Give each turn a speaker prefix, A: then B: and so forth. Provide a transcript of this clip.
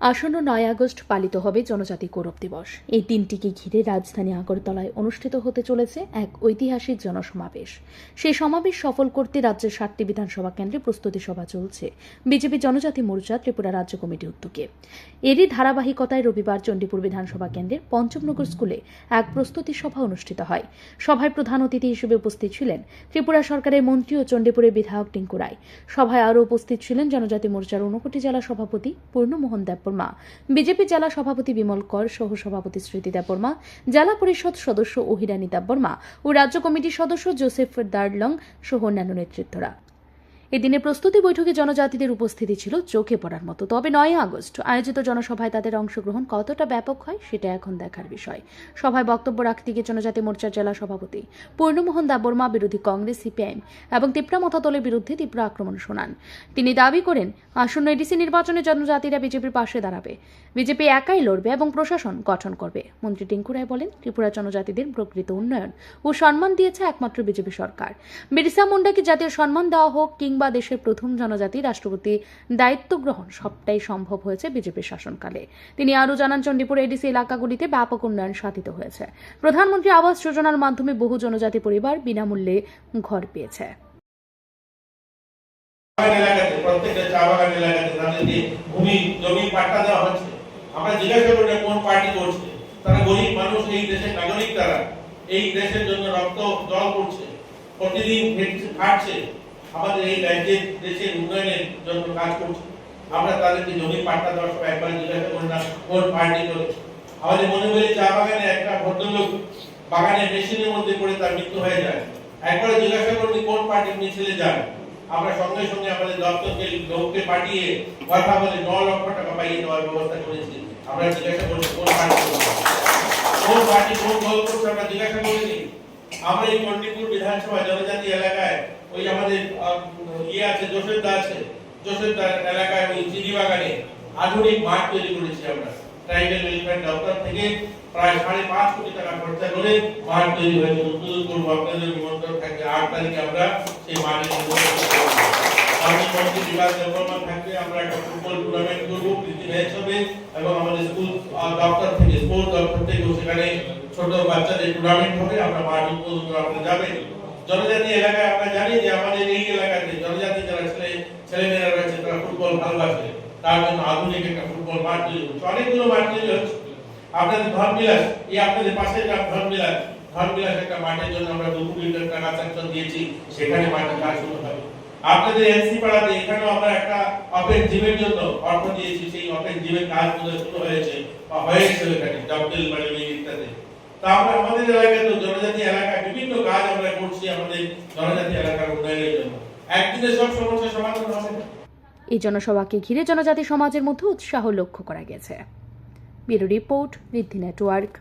A: আসন্ন ৯ আগস্ট পালিত হবে জনজাতি গৌরব দিবস। এই দিনটিকে ঘিরে রাজধানী আগরতলায় অনুষ্ঠিত হতে চলেছে এক ঐতিহাসিক জনসমাবেশ। সেই সমাবেশ সফল করতে রাজ্যের 7টি বিধানসভা কেন্দ্রে প্রস্তুতি সভা চলছে বিজেপি জনজাতি মোর্চা ত্রিপুরা রাজ্য কমিটির উদ্যোগে। এরই ধারাবাহিকতায় রবিবার চণ্ডীপুর বিধানসভা কেন্দ্রের পঞ্চমনগর স্কুলে এক প্রস্তুতি সভা অনুষ্ঠিত হয়। সভায় প্রধান অতিথি হিসেবে উপস্থিত ছিলেন ত্রিপুরা সরকারের মন্ত্রী ও চণ্ডীপুরের বিধায়ক টিঙ্কু রায়। সভায় আরও উপস্থিত ছিলেন জনজাতি মোর্চার ঊনকোটি জেলা সভাপতি পূর্ণমোহন দেববর্মা, বিজেপি জেলা সভাপতি বিমল কর, সহ সভাপতি স্মৃতি দেববর্মা, জেলা পরিষদ সদস্য অহিরানী দেববর্মা ও রাজ্য কমিটির সদস্য জোসেফ দার্লং সহ অন্যান্য নেতৃত্বরা। এদিনে প্রস্তুতি বৈঠকে জনজাতিদের উপস্থিতি ছিল চোখে পড়ার মতো। তবে ৯ আগস্ট আয়োজিত জনসভায় তাদের অংশগ্রহণ কতটা ব্যাপক হয় সেটা এখন দেখার বিষয়। সভায় বক্তব্য রাখতে গিয়ে জনজাতি মোর্চার জেলা সভাপতি পূর্ণমোহন দেববর্মা বিরোধী কংগ্রেস, সিপিআইএম এবং তিপ্রা মথা দলের বিরুদ্ধে তীব্র আক্রমণ শোনান। তিনি দাবি করেন, আসন্ন এডিসি নির্বাচনে জনজাতিরা বিজেপির পাশে দাঁড়াবে, বিজেপি একাই লড়বে এবং প্রশাসন গঠন করবে। মন্ত্রী টিঙ্কু রায় বলেন, ত্রিপুরা জনজাতিদের প্রকৃত উন্নয়ন ও সম্মান দিয়েছে একমাত্র বিজেপি সরকার। বিরসা মুন্ডাকে জাতীয় সম্মান দেওয়া হোক কিংবা দেশের প্রথম জনজাতি রাষ্ট্রপতি দায়িত্ব গ্রহণ, সবটাই সম্ভব হয়েছে বিজেপির শাসনকালে। তিনি আরও জানান, চণ্ডীপুর এডিসি এলাকাগুলিতে ব্যাপক উন্নয়ন সাধিত হয়েছে। প্রধানমন্ত্রী আবাস যোজনার মাধ্যমে বহু জনজাতি পরিবার বিনামূল্যে ঘর পেয়েছে।
B: প্রত্যেকটা চা বাগান এলাকাতে তাদেরকে ভূমি জমি পাট্টা দেওয়া হচ্ছে। আমরা জিজ্ঞাসা করি কোন পার্টি করছে, তারা গরিব মানুষ, এই দেশের নাগরিক, তারা এই দেশের জন্য রক্ত জল করছে, প্রতিদিন খাটছে, আমাদের এই রাজ্যের দেশের উন্নয়নের জন্য কাজ করছে। আমরা তাদেরকে জমি পাট্টা দেওয়ার সময় একবার জিজ্ঞাসা করি না কোন পার্টি করেছে। আমাদের মনে বলি চা বাগানে একটা ভদ্রলোক বাগানের মেশিনের মধ্যে পড়ে তার মৃত্যু হয়ে যায়, একবার জিজ্ঞাসা করি কোন পার্টির মিছিলে যায়। আমরা সঙ্গে সঙ্গে আমাদের দপ্তরকে লোককে পাঠিয়ে কথা বলে 9 লক্ষ টাকা পাইয়ে দেওয়ার ব্যবস্থা করেছি। আমরা জিজ্ঞাসা করছি কোন পার্টি কোন দল করছে, আমরা জিজ্ঞাসা করিনি। আমরা এই চণ্ডীপুর বিধানসভা জনজাতি এলাকায় ওই আমাদের আছে জোসেফদা আছে, জোসেফদা এলাকায় ওই চিনি বাগানে আধুনিক মাঠ তৈরি করেছি। আমরা ট্রাইবেল ওয়েলফেয়ার দপ্তর থেকে প্রায় 5.5 কোটি টাকা খরচা করে মাঠ তৈরি হয়েছে। উদ্বোধন করবো, আপনাদের নিমন্ত্রণ থাকবে। 8 তারিখে আমরা সেই মাঠে মন্ত্রী বিভাগ ডেভেলপমেন্ট থাকবে। আমরা একটা ফুটবল টুর্নামেন্ট করবো, প্রীতি ম্যাচ হবে এবং আমাদের স্কুল দপ্তর থেকে, স্পোর্টস দপ্তর থেকে সেখানে ছোট বাচ্চাদের টুর্নামেন্ট হবে। আমরা মাঠ উদ্বোধন করে আপনারা যাবেন। জনজাতি এলাকায় আমরা জানি যে আমাদের এই এলাকাতে জনজাতি যারা ছেলেমেয়েরা রয়েছে তারা ফুটবল ভালোবাসে, তার জন্য আধুনিক একটা ফুটবল মাঠ তৈরি হচ্ছে। অনেকগুলো মাঠ তৈরি হচ্ছে। আপনাদের ধনবিলাস, এই আপনাদের পাশের গ্রাম ধনবিলাস একটা মাঠের জন্য আমরা 2 কোটি টাকা স্যাংশন দিয়েছি, সেখানে মাঠের কাজ শুরু হবে। আপনাদের এনসি পাড়াতে এখানেও আমরা একটা ওপেন জিমের জন্য অর্থ দিয়েছি, সেই ওপেন জিমের কাজ শুরু হয়েছে বা হয়েছে এখানে জবদেল মানে ইত্যাদি। তা আমরা আমাদের এলাকায় তো জনজাতি এলাকায় বিভিন্ন কাজ আমরা করছি আমাদের জনজাতি এলাকার উন্নয়নের জন্য। একদিনে সব সমস্যার সমাধান হবে না।
A: এই জনসভাকে ঘিরে জনজাতি সমাজের মধ্যে উৎসাহ লক্ষ্য করা গেছে। ব্যুরো রিপোর্ট, ঋদ্ধি নেটওয়ার্ক।